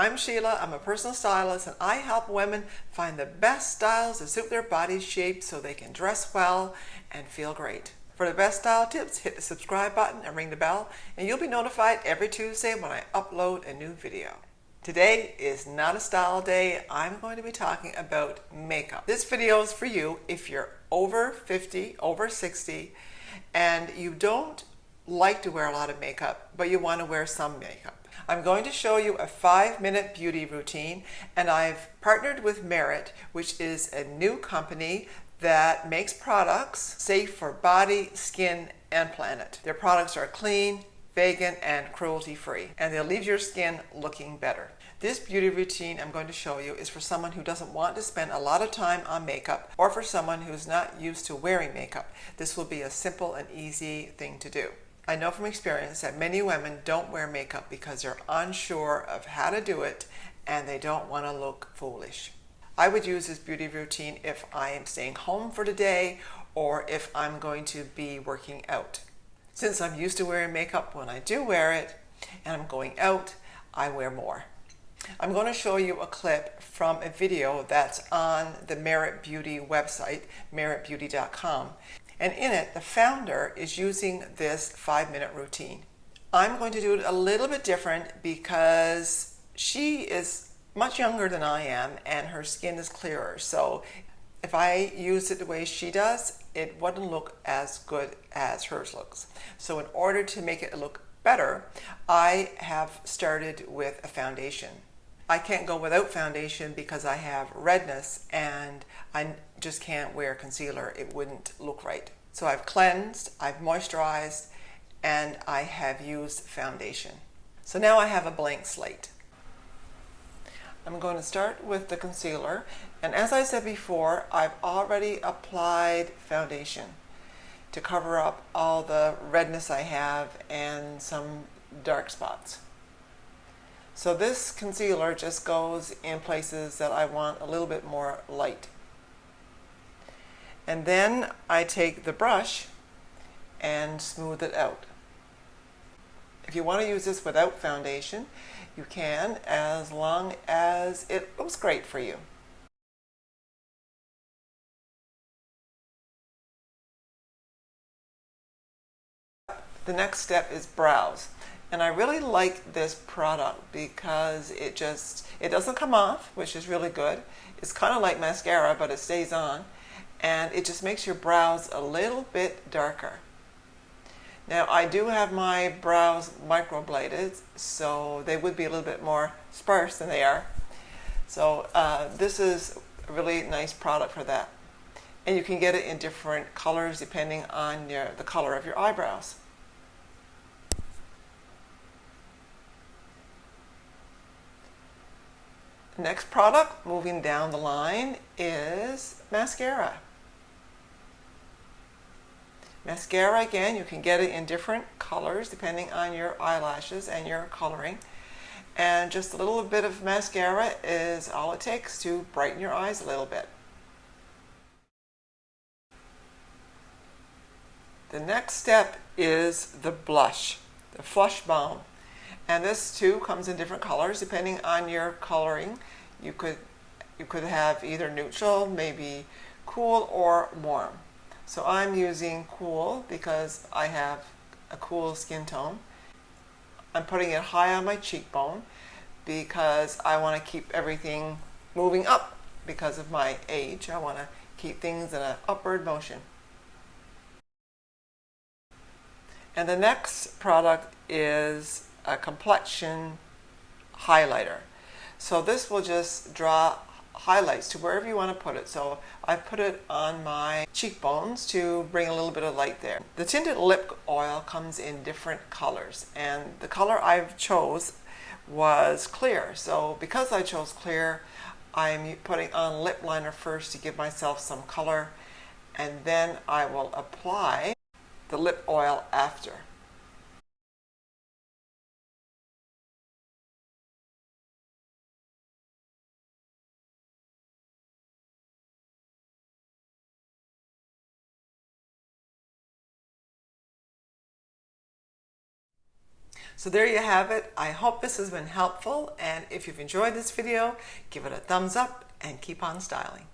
I'm Sheila. I'm a personal stylist and I help women find the best styles that suit their body shape so they can dress well and feel great. For the best style tips, hit the subscribe button and ring the bell and you'll be notified every Tuesday when I upload a new video. Today is not a style day. I'm going to be talking about makeup. This video is for you if you're over 50, over 60, and you don't like to wear a lot of makeup, but you want to wear some makeup. I'm going to show you a 5-minute beauty routine, and I've partnered with Merit, which is a new company that makes products safe for body, skin, and planet. Their products are clean, vegan, and cruelty-free, and they'll leave your skin looking better. This beauty routine I'm going to show you is for someone who doesn't want to spend a lot of time on makeup, or for someone who's not used to wearing makeup. This will be a simple and easy thing to do. I know from experience that many women don't wear makeup because they're unsure of how to do it and they don't want to look foolish. I would use this beauty routine if I am staying home for the day or if I'm going to be working out. Since I'm used to wearing makeup when I do wear it and I'm going out, I wear more. I'm going to show you a clip from a video that's on the Merit Beauty website, meritbeauty.com. And in it, the founder is using this 5-minute routine. I'm going to do it a little bit different because she is much younger than I am and her skin is clearer. So if I use it the way she does, it wouldn't look as good as hers looks. So in order to make it look better, I have started with a foundation. I can't go without foundation because I have redness and I just can't wear concealer. It wouldn't look right. So I've cleansed, I've moisturized, and I have used foundation. So now I have a blank slate. I'm going to start with the concealer, and as I said before, I've already applied foundation to cover up all the redness I have and some dark spots. So this concealer just goes in places that I want a little bit more light. And then I take the brush and smooth it out. If you want to use this without foundation, you can, as long as it looks great for you. The next step is brows. And I really like this product because it doesn't come off, which is really good. It's kind of like mascara, but it stays on. And it just makes your brows a little bit darker. Now I do have my brows microbladed, so they would be a little bit more sparse than they are. So this is a really nice product for that. And you can get it in different colors depending on the color of your eyebrows. Next product, moving down the line, is mascara. Mascara, again, you can get it in different colors depending on your eyelashes and your coloring. And just a little bit of mascara is all it takes to brighten your eyes a little bit. The next step is the blush, the Flush Balm. And this too comes in different colors depending on your coloring. You could have either neutral, maybe cool, or warm. So I'm using cool because I have a cool skin tone. I'm putting it high on my cheekbone because I want to keep everything moving up because of my age. I want to keep things in an upward motion. And the next product is a Complexion Highlighter. So this will just draw highlights to wherever you want to put it. So I put it on my cheekbones to bring a little bit of light there. The tinted lip oil comes in different colors, and the color I've chose was clear. So because I chose clear, I'm putting on lip liner first to give myself some color, and then I will apply the lip oil after. So there you have it. I hope this has been helpful, and if you've enjoyed this video, give it a thumbs up and keep on styling.